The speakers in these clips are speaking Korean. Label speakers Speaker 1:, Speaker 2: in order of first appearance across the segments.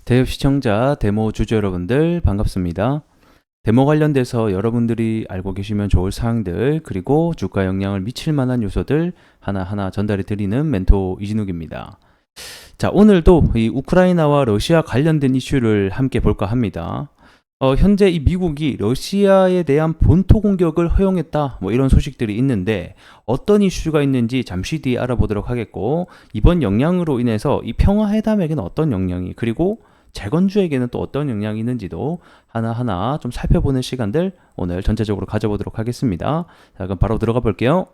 Speaker 1: 대협 시청자, 데모 주주 여러분들 반갑습니다. 데모 관련돼서 여러분들이 알고 계시면 좋을 사항들 그리고 주가 영향을 미칠 만한 요소들 하나하나 전달해 드리는 멘토 이진욱입니다. 자, 오늘도 이 우크라이나와 러시아 관련된 이슈를 함께 볼까 합니다. 현재 이 미국이 러시아에 대한 본토 공격을 허용했다, 뭐 이런 소식들이 있는데 어떤 이슈가 있는지 잠시 뒤에 알아보도록 하겠고, 이번 영향으로 인해서 이 평화회담에게는 어떤 영향이, 그리고 재건주에게는 또 어떤 영향이 있는지도 하나하나 좀 살펴보는 시간들 오늘 전체적으로 가져보도록 하겠습니다. 자, 그럼 바로 들어가 볼게요.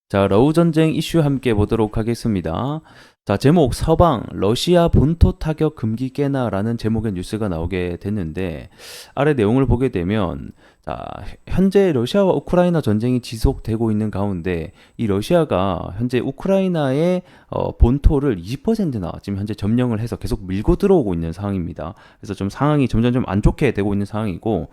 Speaker 1: 자, 러우 전쟁 이슈 함께 보도록 하겠습니다. 자, 제목 서방 러시아 본토 타격 금기 깨나라는 제목의 뉴스가 나오게 됐는데, 아래 내용을 보게 되면 자, 현재 러시아와 우크라이나 전쟁이 지속되고 있는 가운데 이 러시아가 현재 우크라이나의 본토를 20%나 지금 현재 점령을 해서 계속 밀고 들어오고 있는 상황입니다. 그래서 좀 상황이 점점 좀 안 좋게 되고 있는 상황이고,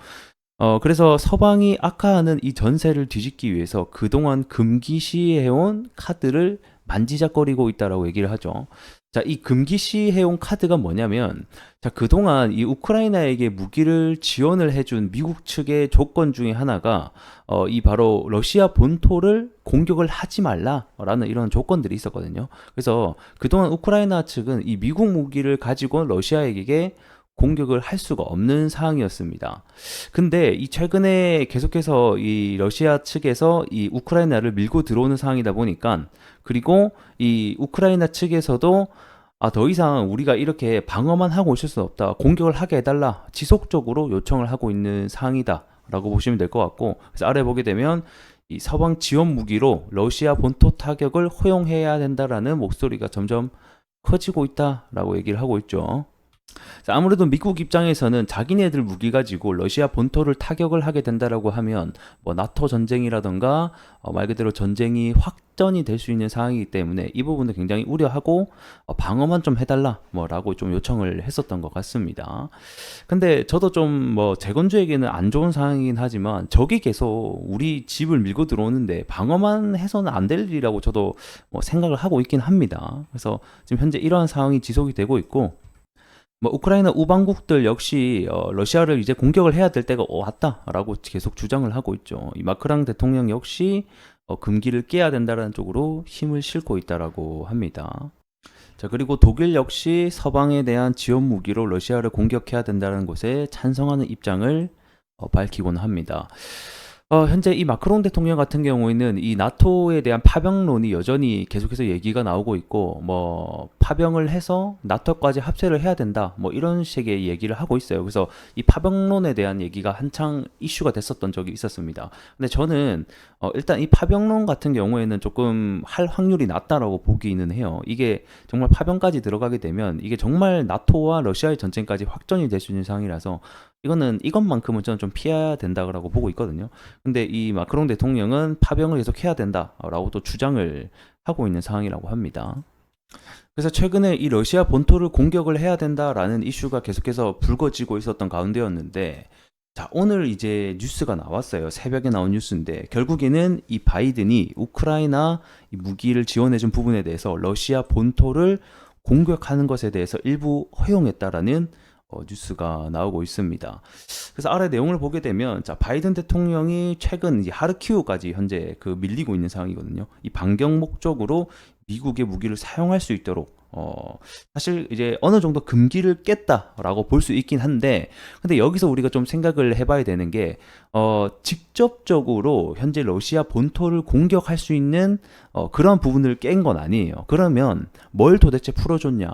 Speaker 1: 그래서 서방이 악화하는 이 전세를 뒤집기 위해서 그동안 금기시해온 카드를 만지작거리고 있다라고 얘기를 하죠. 자, 이 금기시해온 카드가 뭐냐면, 자, 그동안 이 우크라이나에게 무기를 지원을 해준 미국 측의 조건 중에 하나가, 이 바로 러시아 본토를 공격을 하지 말라라는 이런 조건들이 있었거든요. 그래서 그동안 우크라이나 측은 이 미국 무기를 가지고 러시아에게 공격을 할 수가 없는 상황이었습니다. 근데 이 최근에 계속해서 이 러시아 측에서 이 우크라이나를 밀고 들어오는 상황이다 보니까, 그리고 이 우크라이나 측에서도 더 이상 우리가 이렇게 방어만 하고 있을 수 없다, 공격을 하게 해달라, 지속적으로 요청을 하고 있는 상황이다 라고 보시면 될 것 같고, 그래서 아래 보게 되면 이 서방 지원 무기로 러시아 본토 타격을 허용해야 된다라는 목소리가 점점 커지고 있다라고 얘기를 하고 있죠. 자, 아무래도 미국 입장에서는 자기네들 무기 가지고 러시아 본토를 타격을 하게 된다라고 하면 뭐 나토 전쟁이라던가 말 그대로 전쟁이 확전이 될 수 있는 상황이기 때문에 이 부분을 굉장히 우려하고 방어만 좀 해달라 뭐라고 좀 요청을 했었던 것 같습니다. 근데 저도 좀 뭐 재건주에게는 안 좋은 상황이긴 하지만 적이 계속 우리 집을 밀고 들어오는데 방어만 해서는 안 될 일이라고 저도 뭐 생각을 하고 있긴 합니다. 그래서 지금 현재 이러한 상황이 지속이 되고 있고, 뭐 우크라이나 우방국들 역시 러시아를 이제 공격을 해야 될 때가 왔다라고 계속 주장을 하고 있죠. 이 마크랑 대통령 역시 금기를 깨야 된다는 쪽으로 힘을 싣고 있다라고 합니다. 자, 그리고 독일 역시 서방에 대한 지원 무기로 러시아를 공격해야 된다는 것에 찬성하는 입장을 밝히곤 합니다. 현재 이 마크롱 대통령 같은 경우에는 이 나토에 대한 파병론이 여전히 계속해서 얘기가 나오고 있고, 뭐 파병을 해서 나토까지 합세를 해야 된다, 뭐 이런 식의 얘기를 하고 있어요. 그래서 이 파병론에 대한 얘기가 한창 이슈가 됐었던 적이 있었습니다. 근데 저는 일단 이 파병론 같은 경우에는 조금 할 확률이 낮다라고 보기는 해요. 이게 정말 파병까지 들어가게 되면 이게 정말 나토와 러시아의 전쟁까지 확전이 될 수 있는 상황이라서 이것만큼은 저는 좀 피해야 된다고 보고 있거든요. 근데 이 마크롱 대통령은 파병을 계속 해야 된다라고 또 주장을 하고 있는 상황이라고 합니다. 그래서 최근에 이 러시아 본토를 공격을 해야 된다라는 이슈가 계속해서 불거지고 있었던 가운데였는데, 자, 오늘 이제 뉴스가 나왔어요. 새벽에 나온 뉴스인데, 결국에는 이 바이든이 우크라이나 이 무기를 지원해준 부분에 대해서 러시아 본토를 공격하는 것에 대해서 일부 허용했다라는 뉴스가 나오고 있습니다. 그래서 아래 내용을 보게 되면, 자, 바이든 대통령이 최근 이제 하르키우까지 현재 그 밀리고 있는 상황이거든요. 이 반경 목적으로 미국의 무기를 사용할 수 있도록 사실 이제 어느 정도 금기를 깼다라고 볼 수 있긴 한데, 근데 여기서 우리가 좀 생각을 해봐야 되는 게 직접적으로 현재 러시아 본토를 공격할 수 있는 그런 부분을 깬 건 아니에요. 그러면 뭘 도대체 풀어줬냐?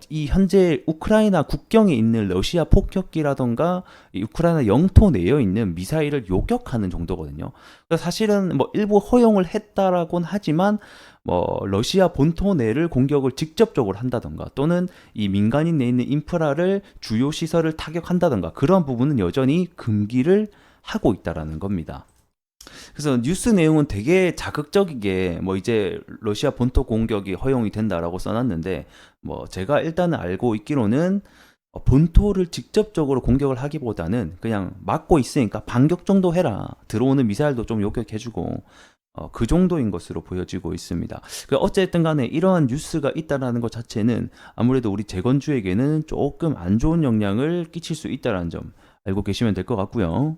Speaker 1: 이 현재 우크라이나 국경에 있는 러시아 폭격기라던가 이 우크라이나 영토 내에 있는 미사일을 요격하는 정도거든요. 그래서 사실은 뭐 일부 허용을 했다라고는 하지만 뭐 러시아 본토 내를 공격을 직접적으로 한다던가, 또는 이 민간인 내에 있는 인프라를 주요 시설을 타격한다던가, 그런 부분은 여전히 금기를 하고 있다라는 겁니다. 그래서 뉴스 내용은 되게 자극적이게 뭐 이제 러시아 본토 공격이 허용이 된다라고 써놨는데, 뭐 제가 일단은 알고 있기로는 본토를 직접적으로 공격을 하기보다는 그냥 막고 있으니까 반격 정도 해라, 들어오는 미사일도 좀 요격해주고 그 정도인 것으로 보여지고 있습니다. 어쨌든 간에 이러한 뉴스가 있다라는 것 자체는 아무래도 우리 재건주에게는 조금 안 좋은 영향을 끼칠 수 있다는 점 알고 계시면 될 것 같고요.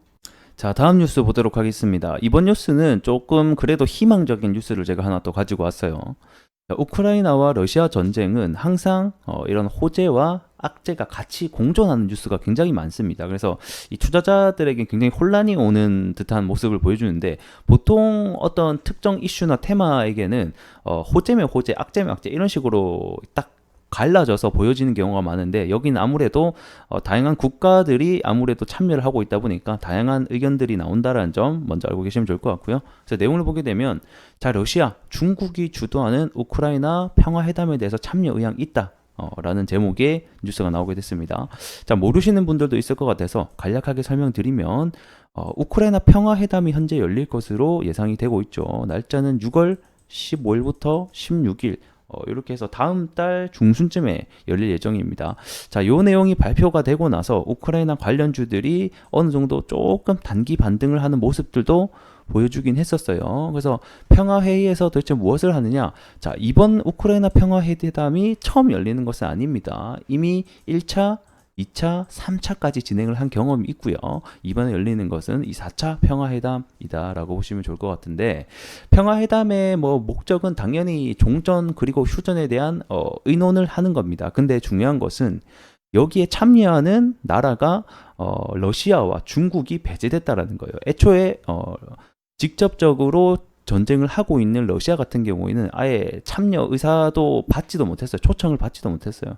Speaker 1: 자, 다음 뉴스 보도록 하겠습니다. 이번 뉴스는 조금 그래도 희망적인 뉴스를 제가 하나 또 가지고 왔어요. 자, 우크라이나와 러시아 전쟁은 항상 이런 호재와 악재가 같이 공존하는 뉴스가 굉장히 많습니다. 그래서 이 투자자들에게 굉장히 혼란이 오는 듯한 모습을 보여주는데, 보통 어떤 특정 이슈나 테마에게는 호재면 호재, 악재면 악재 이런 식으로 딱 갈라져서 보여지는 경우가 많은데, 여기는 아무래도 다양한 국가들이 아무래도 참여를 하고 있다 보니까 다양한 의견들이 나온다는 점 먼저 알고 계시면 좋을 것 같고요. 그래서 내용을 보게 되면, 자, 러시아, 중국이 주도하는 우크라이나 평화회담에 대해서 참여 의향이 있다 라는 제목의 뉴스가 나오게 됐습니다. 자, 모르시는 분들도 있을 것 같아서 간략하게 설명드리면, 우크라이나 평화회담이 현재 열릴 것으로 예상이 되고 있죠. 날짜는 6월 15일부터 16일, 이렇게 해서 다음 달 중순쯤에 열릴 예정입니다. 자, 요 내용이 발표가 되고 나서 우크라이나 관련주들이 어느 정도 조금 단기 반등을 하는 모습들도 보여주긴 했었어요. 그래서 평화회의에서 도대체 무엇을 하느냐? 자, 이번 우크라이나 평화회담이 처음 열리는 것은 아닙니다. 이미 1차, 2차, 3차까지 진행을 한 경험이 있고요. 이번에 열리는 것은 이 4차 평화회담이다라고 보시면 좋을 것 같은데, 평화회담의 목적은 당연히 종전 그리고 휴전에 대한 의논을 하는 겁니다. 근데 중요한 것은 여기에 참여하는 나라가 러시아와 중국이 배제됐다라는 거예요. 애초에 직접적으로 전쟁을 하고 있는 러시아 같은 경우에는 아예 참여 의사도 받지도 못했어요. 초청을 받지도 못했어요.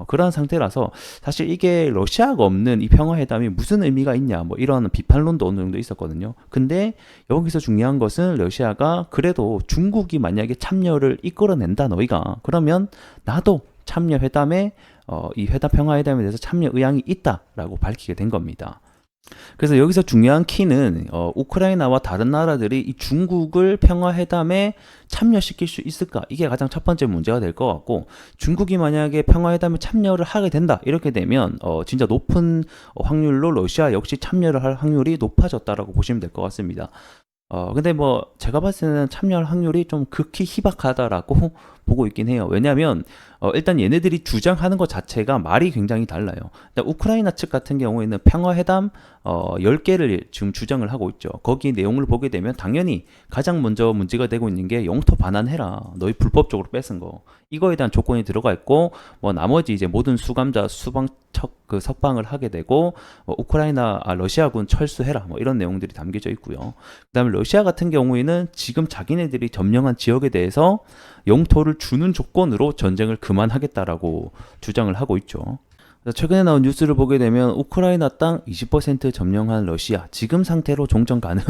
Speaker 1: 그러한 상태라서 사실 이게 러시아가 없는 이 평화회담이 무슨 의미가 있냐, 이런 비판론도 어느 정도 있었거든요. 근데 여기서 중요한 것은 러시아가 그래도 중국이 만약에 참여를 이끌어낸다 너희가, 그러면 나도 참여 회담에 이 평화회담에 대해서 참여 의향이 있다라고 밝히게 된 겁니다. 그래서 여기서 중요한 키는 우크라이나와 다른 나라들이 이 중국을 평화회담에 참여시킬 수 있을까? 이게 가장 첫 번째 문제가 될 것 같고, 중국이 만약에 평화회담에 참여를 하게 된다 이렇게 되면 진짜 높은 확률로 러시아 역시 참여를 할 확률이 높아졌다라고 보시면 될 것 같습니다. 근데 제가 봤을 때는 참여할 확률이 좀 극히 희박하다라고 보고 있긴 해요. 왜냐하면 일단 얘네들이 주장하는 것 자체가 말이 굉장히 달라요. 우크라이나 측 같은 경우에는 평화회담 10개를 지금 주장을 하고 있죠. 거기 내용을 보게 되면 당연히 가장 먼저 문제가 되고 있는 게 영토 반환해라, 너희 불법적으로 뺏은 거, 이거에 대한 조건이 들어가 있고, 나머지 이제 모든 수감자 석방을 하게 되고, 러시아군 철수해라, 이런 내용들이 담겨져 있고요. 그다음에 러시아 같은 경우에는 지금 자기네들이 점령한 지역에 대해서 영토를 주는 조건으로 전쟁을 그만하겠다라고 주장을 하고 있죠. 최근에 나온 뉴스를 보게 되면 우크라이나 땅 20% 점령한 러시아, 지금 상태로 종전 가능.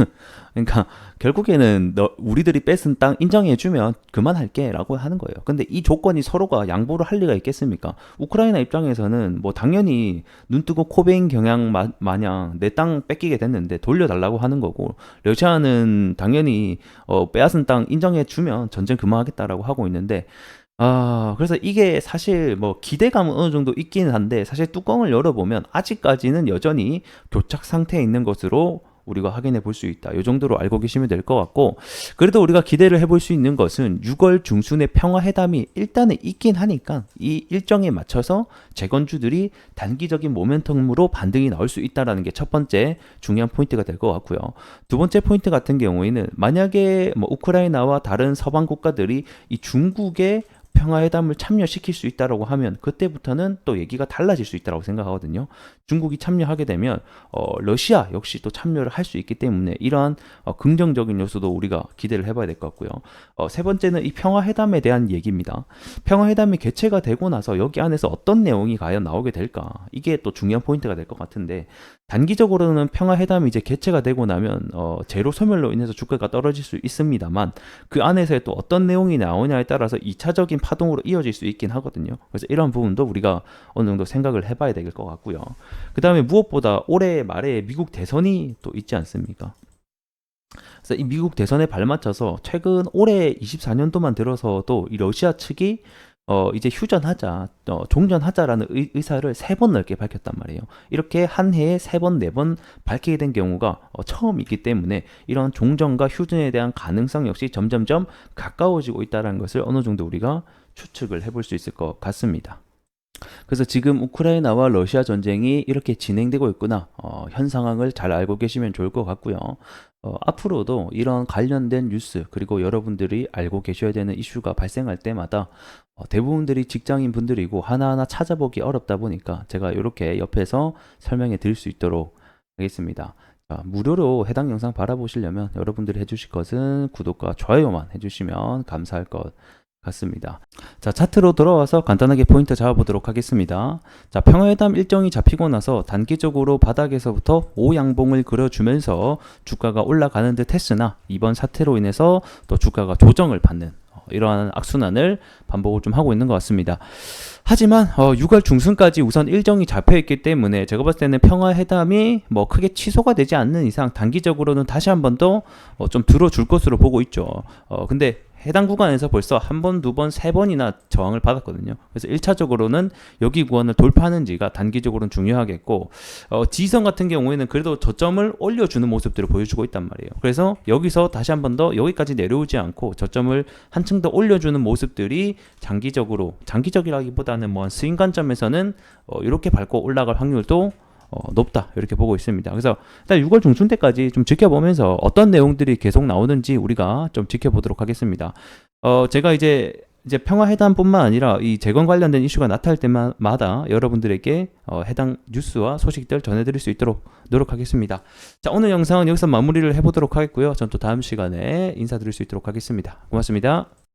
Speaker 1: 그러니까 결국에는 우리들이 뺏은 땅 인정해주면 그만할게 라고 하는 거예요. 근데 이 조건이 서로가 양보를 할 리가 있겠습니까? 우크라이나 입장에서는 당연히 눈뜨고 코베인 경향 마냥 내 땅 뺏기게 됐는데 돌려달라고 하는 거고, 러시아는 당연히 빼앗은 땅 인정해주면 전쟁 그만하겠다라고 하고 있는데, 그래서 이게 사실 기대감은 어느 정도 있기는 한데, 사실 뚜껑을 열어보면 아직까지는 여전히 교착 상태에 있는 것으로 우리가 확인해 볼 수 있다. 이 정도로 알고 계시면 될 것 같고, 그래도 우리가 기대를 해볼 수 있는 것은 6월 중순에 평화회담이 일단은 있긴 하니까 이 일정에 맞춰서 재건주들이 단기적인 모멘텀으로 반등이 나올 수 있다는 게 첫 번째 중요한 포인트가 될 것 같고요. 두 번째 포인트 같은 경우에는 만약에 우크라이나와 다른 서방 국가들이 이 중국의 평화회담을 참여시킬 수 있다라고 하면 그때부터는 또 얘기가 달라질 수 있다고 생각하거든요. 중국이 참여하게 되면 러시아 역시 또 참여를 할 수 있기 때문에 이러한 긍정적인 요소도 우리가 기대를 해봐야 될 것 같고요. 세 번째는 이 평화회담에 대한 얘기입니다. 평화회담이 개최가 되고 나서 여기 안에서 어떤 내용이 과연 나오게 될까? 이게 또 중요한 포인트가 될 것 같은데, 단기적으로는 평화회담이 이제 개최가 되고 나면 재료 소멸로 인해서 주가가 떨어질 수 있습니다만, 그 안에서 또 어떤 내용이 나오냐에 따라서 2차적인 파동으로 이어질 수 있긴 하거든요. 그래서 이런 부분도 우리가 어느 정도 생각을 해봐야 될 것 같고요. 그 다음에 무엇보다 올해 말에 미국 대선이 또 있지 않습니까? 그래서 이 미국 대선에 발맞춰서 최근 올해 24년도만 들어서도 이 러시아 측이 이제 휴전하자, 종전하자라는 의사를 3번 넓게 밝혔단 말이에요. 이렇게 한 해에 3번, 4번 밝히게 된 경우가 처음이기 때문에 이런 종전과 휴전에 대한 가능성 역시 점점점 가까워지고 있다는 것을 어느 정도 우리가 추측을 해볼 수 있을 것 같습니다. 그래서 지금 우크라이나와 러시아 전쟁이 이렇게 진행되고 있구나. 현 상황을 잘 알고 계시면 좋을 것 같고요. 앞으로도 이런 관련된 뉴스 그리고 여러분들이 알고 계셔야 되는 이슈가 발생할 때마다 대부분들이 직장인 분들이고 하나하나 찾아보기 어렵다 보니까 제가 이렇게 옆에서 설명해 드릴 수 있도록 하겠습니다. 자, 무료로 해당 영상 바라보시려면 여러분들이 해주실 것은 구독과 좋아요만 해주시면 감사할 것 같습니다. 자, 차트로 돌아와서 간단하게 포인트 잡아보도록 하겠습니다. 자, 평화회담 일정이 잡히고 나서 단기적으로 바닥에서부터 5양봉을 그려주면서 주가가 올라가는 듯 했으나 이번 사태로 인해서 또 주가가 조정을 받는 이러한 악순환을 반복을 좀 하고 있는 것 같습니다. 하지만 6월 중순까지 우선 일정이 잡혀있기 때문에 제가 봤을 때는 평화회담이 뭐 크게 취소가 되지 않는 이상 단기적으로는 다시 한 번 더 좀 들어줄 것으로 보고 있죠. 근데 해당 구간에서 벌써 한 번, 두 번, 세 번이나 저항을 받았거든요. 그래서 1차적으로는 여기 구간을 돌파하는지가 단기적으로는 중요하겠고, 지선 같은 경우에는 그래도 저점을 올려주는 모습들을 보여주고 있단 말이에요. 그래서 여기서 다시 한 번 더 여기까지 내려오지 않고 저점을 한층 더 올려주는 모습들이 장기적이라기보다는 뭐 스윙 관점에서는 이렇게 밟고 올라갈 확률도 높다 이렇게 보고 있습니다. 그래서 일단 6월 중순 때까지 좀 지켜보면서 어떤 내용들이 계속 나오는지 우리가 좀 지켜보도록 하겠습니다. 제가 이제 평화회담뿐만 아니라 이 재건 관련된 이슈가 나타날 때마다 여러분들에게 해당 뉴스와 소식들 전해드릴 수 있도록 노력하겠습니다. 자, 오늘 영상은 여기서 마무리를 해보도록 하겠고요. 전 또 다음 시간에 인사드릴 수 있도록 하겠습니다. 고맙습니다.